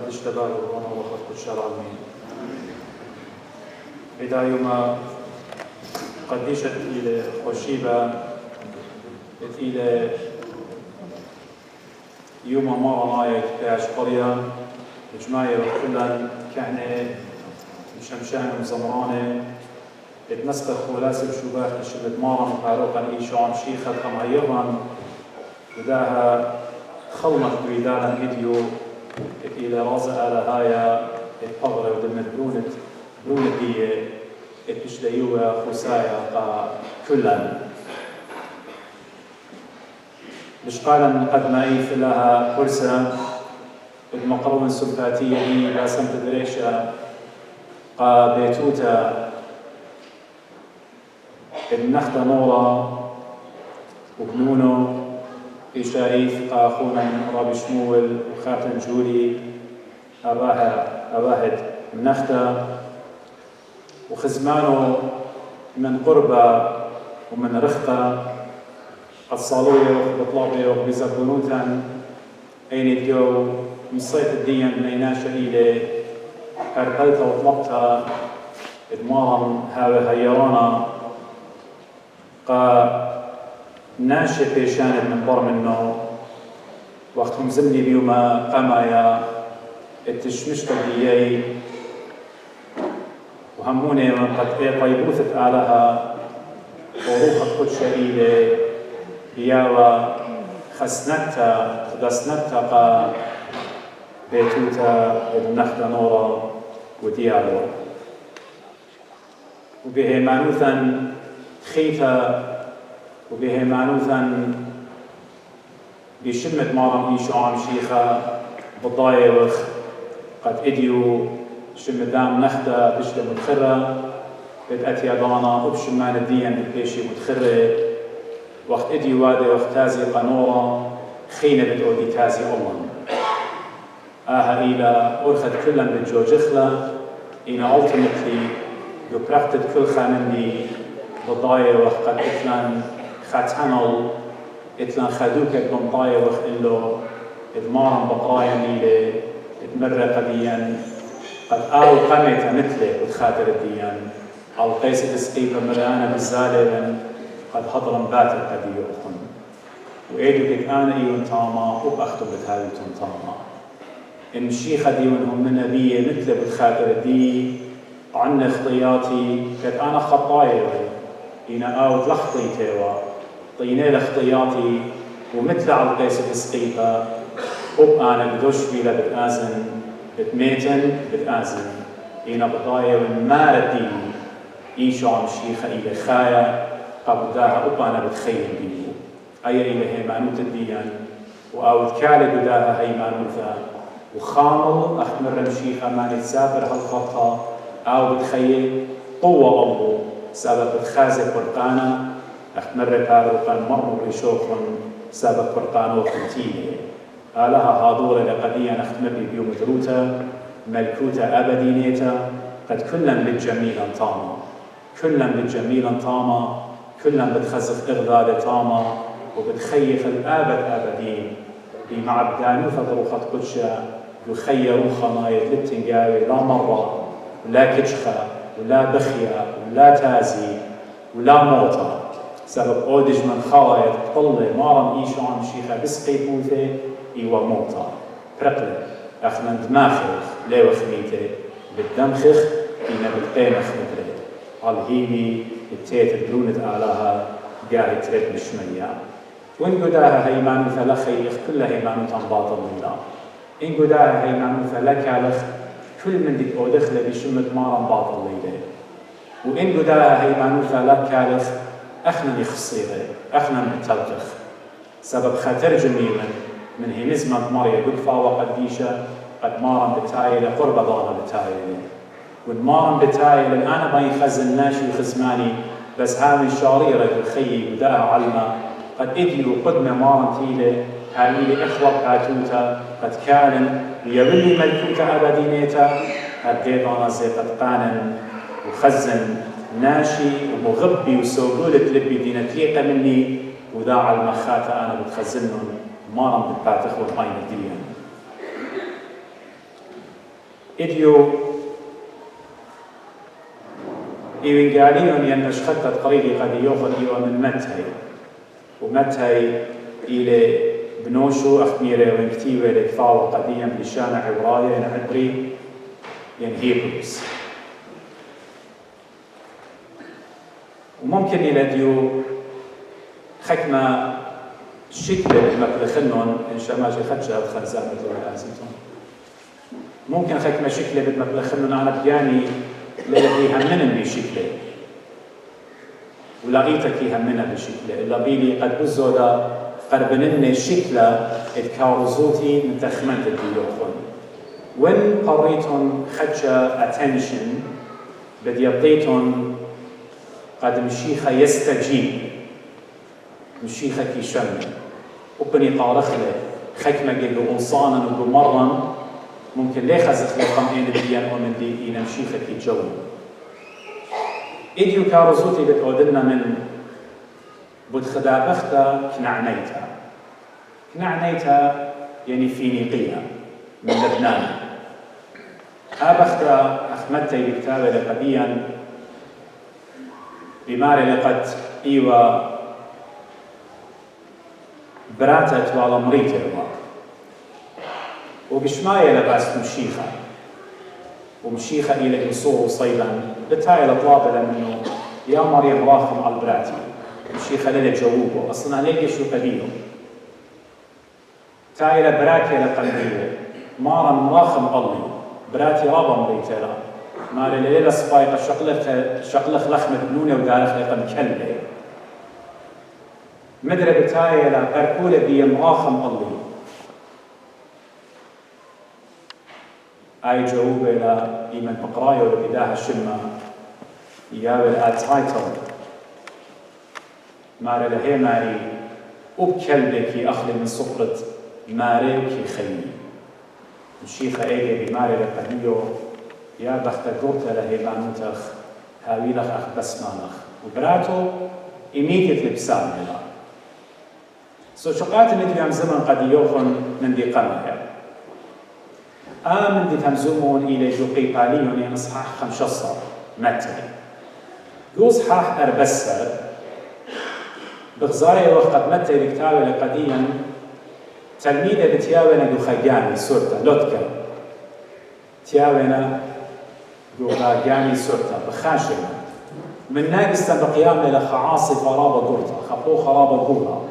اشتباه وانا وقت كل شهر عالمين إذا يوم قديشة إلى خوشيبة إلى يوم مرة نايت كاش قرية جماية وكلن كهنة مشمشان وزمرانة اتنسبت خلاسة شباح لشبت مارن فاروقا إيشان شيخة قمعيرا وداها خلمت بيدانا فيديو إلى رازة على هايا الطغرة ودمت برونة دي اتشديوها خسايا كلن مش قالا قد ما إيف لها كرسة المقرون سمباتية دي باسم تدريشة بيتوتا النخدة نورا وبنونو في شريف أخونا رابي شمول وخاتم جولي أواهد النخدة وخزمانو من قربة ومن رخطة قد صالوية وبطلابية وبيزبونوتا أين تجو مصيت الدين من أيناشا إلي هرقلتها وطلبتها إدمارا هاوي هيرانا ناشي بيشانت من بر منه وقتهم زمني بيوما قمايا التشمشت دياي وهموني من قد طيبوثت آلها وروحة قدشة إلي بياوا خسنتا غسنتا بيتوتا النخدة نورا وديالو وبهيمانوثا خيفة وبهيمانوثا بشمت مارم إيشو عام شيخة بالضايوخ قد إديو شمدام نخدة بشدة متخرة بتأتي أدانا وبشمان الدين بكيشي متخرة وقت إديو وادي وقت تازي قنورة خينة بتقودي تازي أمم إلى أرخد كلا بالجوجخلة إنا ultimately يبرقتد كل خانندي بالضايوخ قد إتلان خاتنل إتلان خدوكك بمضايوخ إلو إدمارا بقرايا ميلي إدمرة قديا قد قمت مثله وتخاطر الديان القيسة تسقيب مريانا بالزالة قد هضرم باتر قديو أخن وإيدوكك أنا إيون تاما وبأختم بتهاويتون تاما إن الشيخة ديونهم من نبيه مثل بتخاطر دي عن اختياتي كد أنا خطايا إنا أوت لخطيتوا طيني لخطياتي ومثل على القيسة تسقيبها أنا بدوش بيلا بتآزن بتميتن بتآزن إنا بضايا ما ردي إيشو عم شيخة إلى خايا قبضاها أنا بتخيل بيه أي إلى هيمانوت الديان وأوت كالي بداها هيمانوتا وخامل أخمر مشيخة ما نتسافر هالخطة أو بتخيل قوة الله سبب بتخازي قرقانا أخمر بارقان مرمو بشوفن سبب قرقانو كنتيني آلها هادورة لقديا أختمر بيوم دروتا ملكوتا أبدينيتا قد كلا بالجميل طاما كلا بالجميل طاما كلا بتخزف إغذال طاما وبتخيف الآبد أبدين بمعبدانو فضروخة قدشا يخيروا خماية للتنقاوي لا مرة ولا كجخة ولا بخية ولا تازي ولا موطة سبب أودج من خوايد طلي مارم إيشو عم شيخة بسقي بوثي إيوا موطة برقلة أخنا دماخخ ليو خميتي بالدمخخ إينا بالقيمخ مدري الهيني التيت الدرونة آلاها قاهي تريد مشمية وإن قداها هيمانوثا لخيخ كلها هيمانوثا باطل الله إن قداها هيمانوثا لكالخ كل من ديك أودخل بشمت مارم باطل ليلة وإن قداها هيمانوثا لكالخ أخنا يخصيغي أخنا متلقخ سبب خطر جميلا من هنزمة مريا بكفا وقديشة قد مارم بتايلة قرب ضانا بتايلة والمارم بتايلة أنا باين خزن ناشي وخزماني بس هامي شاريرة الخي وداها علمة قد إديو قدمة مارم تيلة هاليلي إخوة باتوتا قد كان ليولي ملكوتا أبدينيتا قد ديضانا زي قد قانن وخزن ناشي ومغبي وسوقولة لبي دينا تليقة مني وذاع المخاتة أنا بتخزنهم مارم بتباتخ والقاين الدين إديو إيوانجاليون ينشخت قريبي قد يوخذ إيوان من متهي ومتهي إلى بنوشو أخميري وانكتيوة لكفاوة قديم بلشانة عبراية عبري هيبروز وممكن إلى ديو حكمة شكل المبلخنون إن شاء ما جي خدشة الخنزان مثل الأزيتون ممكن حكمة شكل المبلخنون أنا بياني للي همنا بشكله ولقيتك همنا بشكله إلا بيلي قد بزودا قربنني شكله اتكاوزوتي من تخمنت الديوخون وين قريتون خدشة attention بدي يعطيتون قد مشيخة يستجيب مشيخة كي شم وبني طارخ له خكمة جيجو أنصانا وبمرا ممكن ليه خزخ له قمعين الديان ومن دي إلى مشيخة كي جو إديو كارزوتي بتعودلنا من بدخدا بختا كنعنيتا يعني فينيقية من لبنان بختا أخمدتي بكتابة لقبيا بماري لقد إيوة براتت وعلى مريتي الواقع وبشماية لباس مشيخة إلى إنصور صيلا بتايلة طلابة منه يا مريم راخم على براتي مشيخة للي جووبه أصلا ليك شو قديم تايلة براكي لقلبية مارا مراخم قلبي براتي رابا مريتي لا ماري ليلة صفايقة شقلخ لخمة بنونة ودارخ لقم كلبة مدرة بتايلة بركولة بي مراخم قلبي جووبة إلى إيمان بقراية ولبداها الشمة ياوي الآتايتل ماري لهي ماري وبكلبكي أخلي من صفرة ماري كي خيي مشيخة إيجي بماري لقديو يا بخت قوتا لهي بانوتخ هاوي لخ أخ بسمانخ وبراتو immediately بسامنا شقات ندري عن زمن قد يوخن من دي قمها من دي تمزمون إلى جوقي باليون يعني إصحاح 15 متى جو إصحاح أربسر بغزاري وقت متى بكتابة لقديا تلميذة بتياونا دو خياني سورتا لوتكا تياونا دو خياني سورتا بخاشنا من ناقصة بقيامة لخعاصفة رابا دورتا خبو خرابا دورتا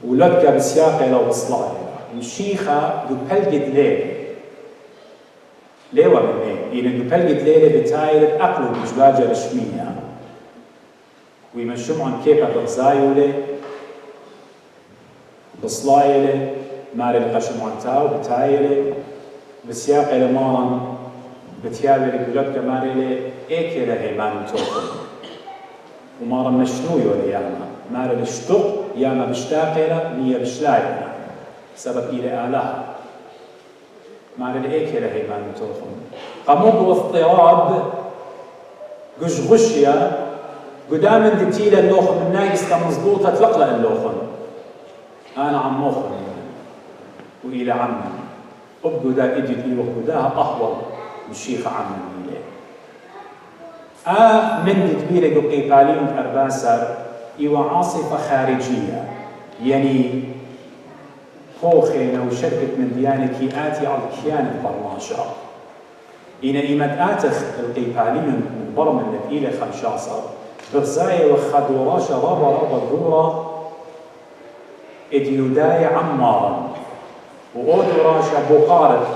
ولوتكا بسياقة لو بصلاحي مشيخة دو بلجد ليلة من إيه؟ إن دو بلجد ليلة بتايلة أقلو بجواجة رشمية ويمشمعن كيبا بغزايولة بصلايلة ماري القشمعن تاو بتايلة بسياقة لمارن بتيابة لكولوبكا ماري لي إيكي لهيمان توقن ومارن مشنويو لياما ماري لشتق ياما بشتاقلة مية بشلايلة سبب إلى آلها مع الإيكي لهي ما نتوخم قموق واضطراب غشيا قدام دتيلا اللوخم الناقص مضبوطة تلقلا اللوخم أنا عم موخم وإلى عمي أبدا إدي لي وقداها أحول الشيخ عمي إليه من دتبيلة قيباليون أرباسر إيوا عاصفة خارجية يعني خوخينا وشركة من ديانة آتي على الكيان البرماشة إن إيمت آتخ القيباليون برمن إلى 15 بغزاية وخدوراشة رابا دورة إديوداي عمارا وأودوراشة بقارة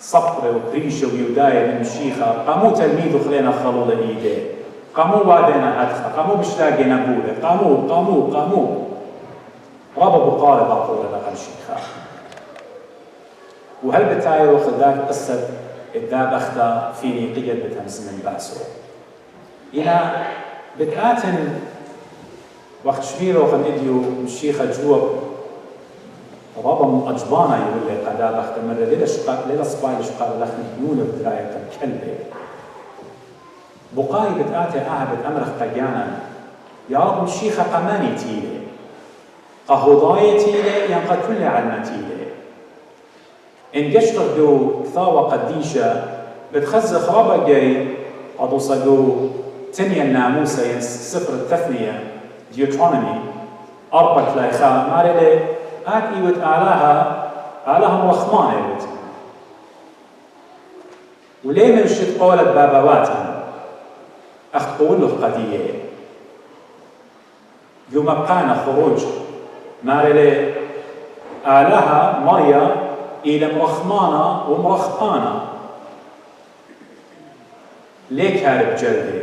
صقر وبريشة ويوداي من مشيخة قاموا تلميذ خلينا خلول إيديه قاموا وادنا أدخل قاموا بشلاقنا بولة قاموا رابا بقارة باقولة بقى شيخا وهل بتاعي وخذاك قصة الداب أخذا فيني قيد بتمس من باسو إنا بتآتن وقت شبيرو وخن إديو الشيخة جواب رابا مؤجبانا يقول لي قداب أخذا مرة ليلة صباي لشقاء لخن بيولة بدراية كلبة بقاي بتآتي أهبت أمرخ قيانا يا رب الشيخة قماني تيلي قهضاية تيلي ينقى كل علمة تيلي إن قشتر دو كثاوة قديشة بتخزخ ربا جاي قدو صدو تنيا الناموسة سفر التثنية ديوترونومي أربع لايخا مارلي آت إيوت آلها مرخمان إيوت وليه من شد قولة باباواتهم أخذ قوله قضية يوم بقانا خروج مارلي آلها مريا إلى مرخمانة ومرخبانة ليه كارب جلدي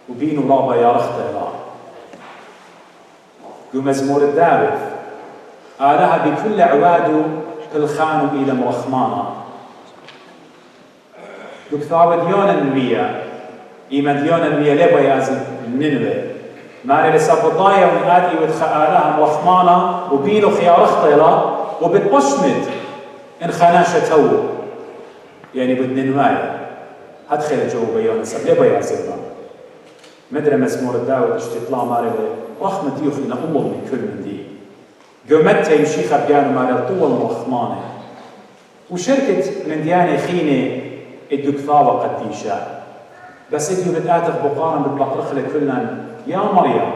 وبينو رابا يا رختلا ومزمور الدارث آلها بكل عوادو بالخانو إلى مرخمانة وكثاوة ديونا النبية إيما ديونا النبية لبا يازم الننوي ماري لسابطايا ونآتي آلها مرخمانة وبينو خيار اختلا وبتبشمت إن خاناشة تو يعني بدننوايا هدخل جو بيونا سبلبا يازم مدري مزمور الداود اشتطلا ماري رحمة ديوخينا أمور من كل من دي قومتها يمشي خبيانو ماري الطول مرخمانة وشركة من ديانة خينة ادو كثاوة قديشة بس ادو بتآتف بقارن بتبقرخ لكلن يا مريم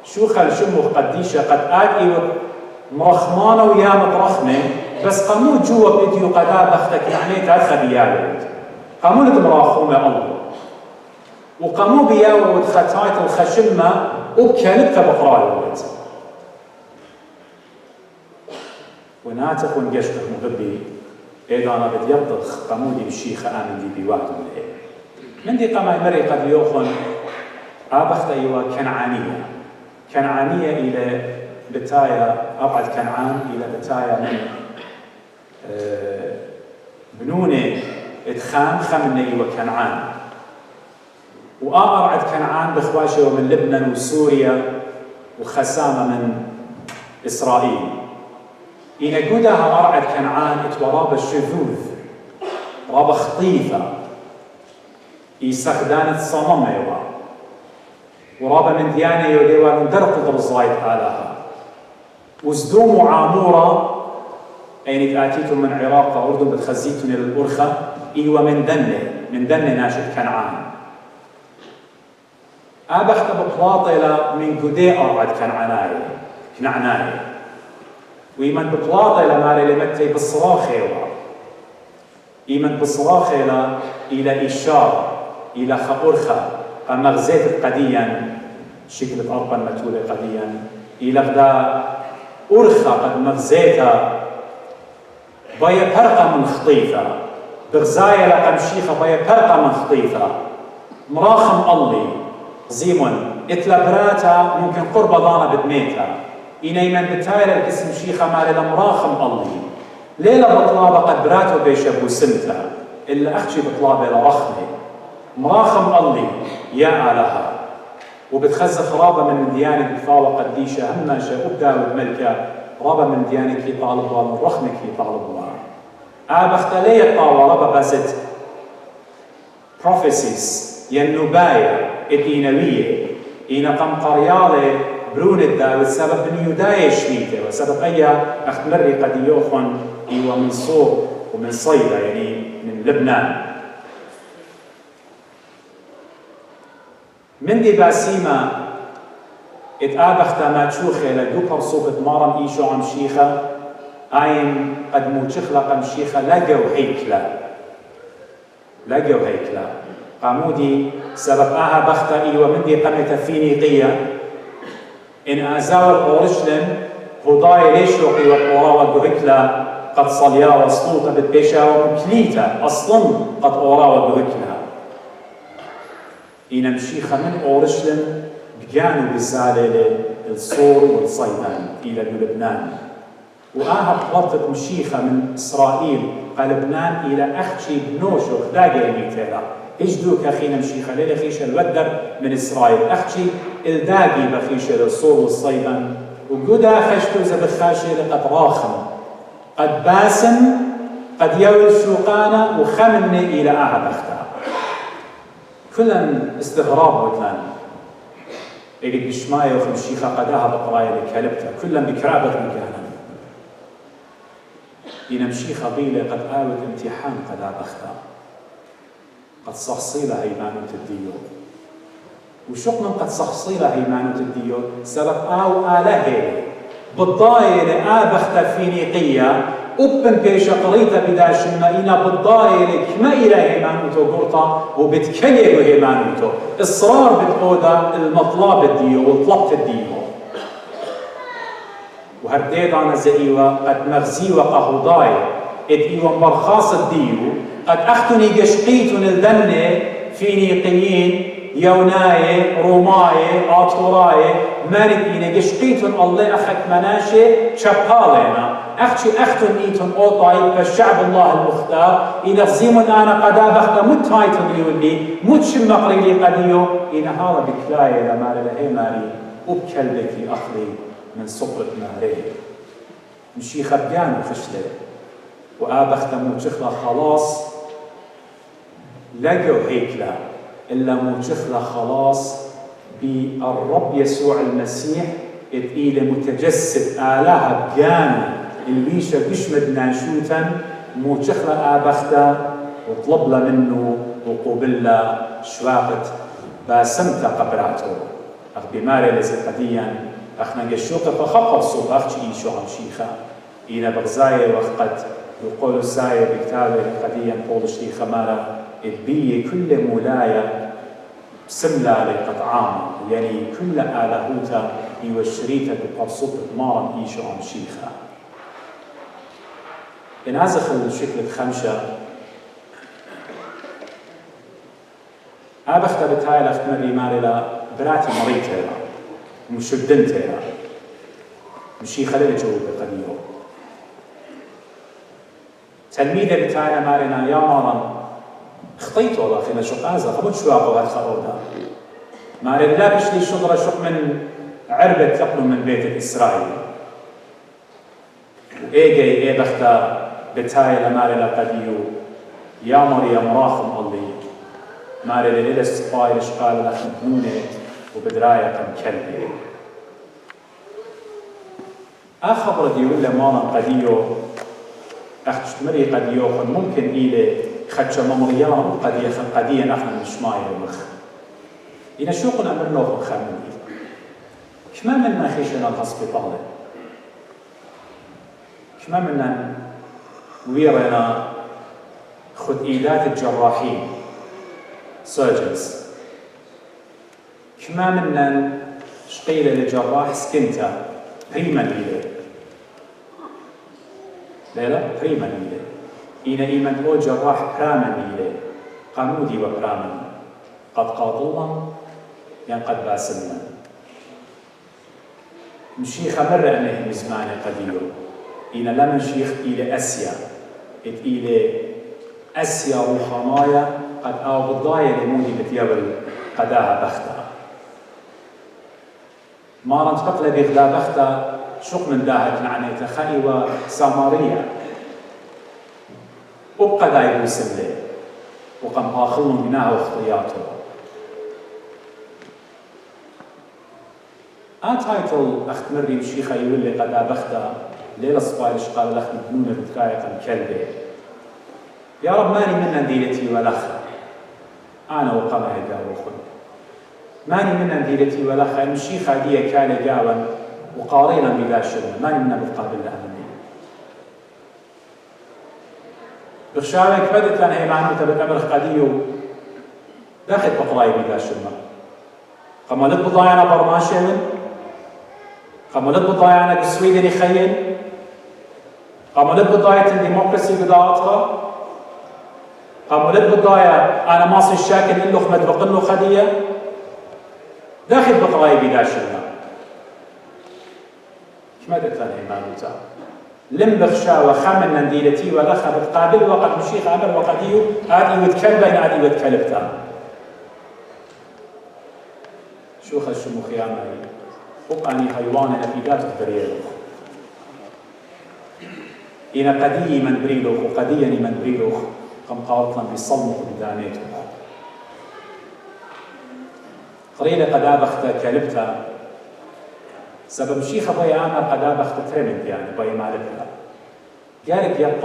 شو خل شمو قديشة قد آتي مرخمانة ويا مترخمة بس قامو جوا بإديو قدار بختك يعني تعرف بيالك قامو لتمراخومة الله وقامو بياود خطايت الخشمة وبكالبك بقرار وناتق ونقشتك مغبي إذا أنا بدي يطخ قامو دي بشيخة آمن دي بيواد من دي قام مري قد يوخن أبخت أيوة كنعانية إلى بتايا أبعد كنعان إلى بتايا من بنونة إدخام خمنة أيوة كنعان وأبعد كنعان بخواشة من لبنان وسوريا وخسامة من إسرائيل إن جودها أرعد كنعان اتوراب الشذوذ راب خطيفة يسخدان الصمم أيوة ورابا من ديانة يوديوا من درق درزايد آلها وزدوم وعامورة أين تأتيتم من عراق أردن بتخزيتم إلى الأرخة إيوة من دنة ناشد كنعان أبخت بطلاطلة من جودي أرعد كنعناي ويمن بطلاطلة مالي لمتي بالصراخيوة إيمن بالصراخيلة إلى إشارة إلى خأرخة مغزيت قديا شكل أربا متولة قديا إلى غدا أرخة قد مغزيتها بيا فرقة من خطيفة بغزايا لقم شيخة بيا فرقة من خطيفة مراخم الله زيمون اتلبراتا ممكن قرب ضانا بدميتا إنيمن بتاير الاسم شيخة مالي لمراخم الله ليلة بطلابة قد براتو بيشبو سنتا إلا أخشي بطلابة لرخمي مراخم الله يا آلها وبتخزخ رابة من ديانة بفاوة قديشة هما شاء داود ملكة رابة من ديانة كي طالبها من رخمة كي طالبها بختلية طاوة رابة بست prophecies ينبايا الدينوية إن قم قريالة برون الداود سبب من يداية شميته وسبب أي أختمري قد يوخن إيوة من صور ومن صيدا يعني من لبنان من دي باسيمة اتآبخت ما تشوخي لدوكر صوبة مارم إيشو عم شيخة آين قد موتشخلة قم شيخة لقوا هيكلا قامودي سبب بختا إيوة من دي قمت فينيقية إن آزاور أورشلم هضاي ليشوقي وقوراوة هيكلا قد صليا وسطوطة بالبيشا ومكليتا أصلاً قد أوراوة هيكلا إن مشيخة من أورشلم بجانوا بالزالة الصور والصيدان إلى لبنان بلطت مشيخة من إسرائيل قال لبنان إلى أخشي بنوشو خداقة الميتيلا إجدوك أخينا مشيخة ليلة خيشة الودر من إسرائيل أخشي الداقي بخيشة الصور والصيدان وقدا خشتو زبخاشي لقد راخم قد باسم قد يول شوقانا وخمني إلى بختا كلن استغراب وطلان إلي بشماية وخمشيخة قداها بقراية لكالبتا كلن بكرابة مكانا ينمشي خبيلة قد آوت امتحان قد أبختا قد صخصيلة هيمانو تديو وشق من قد صخصيلة هيمانو تديو سبب آو آله بالضايلة آبختا فينيقية أبن بيش قريتا بداش المائنة بالضايلة كما إلى هيمانو تو قرطا وبتكليلو هيمانو تو إصرار بتقودا المطلب الديو وطلبت الديو وهرديدانا زئيوة قد مغزيوة قهوداي إد إيوة مرخاص الديو قد أختني قشقيتن الدنة فينيقيين يوناي روماي آطوراي مارد إينا قشقيتن الله أخك مناشي شبالينا أختن إيتن أوطاي فالشعب الله المختار إينا غزيمن أنا قدا بختا متايتن يولي متشم مقريلي قديو إينا هذا بكلاي لما لهي ماري وبكلبك أخلي من صبرة ماري مشي خبيان وخشلة وآبختا موتشخلا خلاص لقوا هيكلا إلا موتشخلا خلاص بالرب يسوع المسيح إلى متجسد آلهة بيانا الويشة بشمد ناشوتا موتشخلا آبختا وطلب له منه وقوبل له شواقت باسمتا قبراته أخ بماري لزي قديا أخنا قشوقة فخبر صوب أخشي إيشو عن شيخا إينا بغزاية وقت يقولوا ساية بكتابة قديا بول شيخا مارا البية كل مولاية سملة لقطعام يعني كل آلهوتا يوشريتا بقرصوب مارا إيشو عن شيخا ينازخ الشكل الخمسة أبخت بتاعي لخت مري ماري لا براتي مريتها مشدنتها مشي خلال جواب قديو تلميذة بتاعنا مارنا يا مارا خطيت والله خلال شقازة خبط شواقه هالخرودا مارنا لا بشلي شطرة شق من عربة تقلو من بيت إسرائيل وإيجي بختا بتاعي لمارنا قديو يا مريم راخم الله ماري ليلة السقاية شقال لخم هونة وبدراية كم كلبي أخبر ديول لمانا قديو أختمري قديو خن ممكن إلي خدش ممريان قديا نحن نشماي المخ إنا شوقنا من لوخ خمني كما منا خيشنا الهسبيطالة كما منا ويرنا خد إيدات الجراحين surgeons كما منا شقيلة للجراح سكنتا بريما ليلة لا بريما ليلة إينا إيمان هو جراح براما ليلة قانودي وبراما قد قاضلنا يعني قد باسلنا مشيخ مرة أنه مزمان قديو إينا لمن شيخ إلى أسيا إلى أسيا وخمايا قد أو بالضاية لمودي بتيابل قداها بختا ما رنتقل بغدا بختا شق من داهت نعنيتا خيوة سامارية وبقى دايبو سملي وقم آخلهم بناها واختياته تايتل أخت مري مشيخة يقول لي قدا بختا ليلة صبايلش قال لأخت مبنونة بتكاية كلبي يا رب ماني منا ديلتي والأخ أنا وقمها جاوخن ماني منا ديلتي والأخ المشيخة دي كان جاوا وقارينا بلا شغل ماني منا بتقابل أمني بخشاوك بدت لنا هي معنوته بالأمر قديو داخل بقراي بلا شغل قملت بضايعنا برماشين قملت بضايعنا بالسويدن يخيل قملت بضايعة الديمقراسي بداعتها قملت بضايع أنا ماصي الشاكل إلو خمد بقنو خدية داخل بقراي بلا شغل كمدت لنا هي معنوته لم بخشاوة خمن نديلتي والأخ بتقابل وقت مشيخ عمر وقديو عادي وتكلبين عادي وتكلبتان شو خش مخيامة وقاني حيوان أفيدات بريلو إن قدي من بريلو وقديني من بريلو قم قاطلا بصلمه بدانيته قريلة قدابخت Gerek yapma.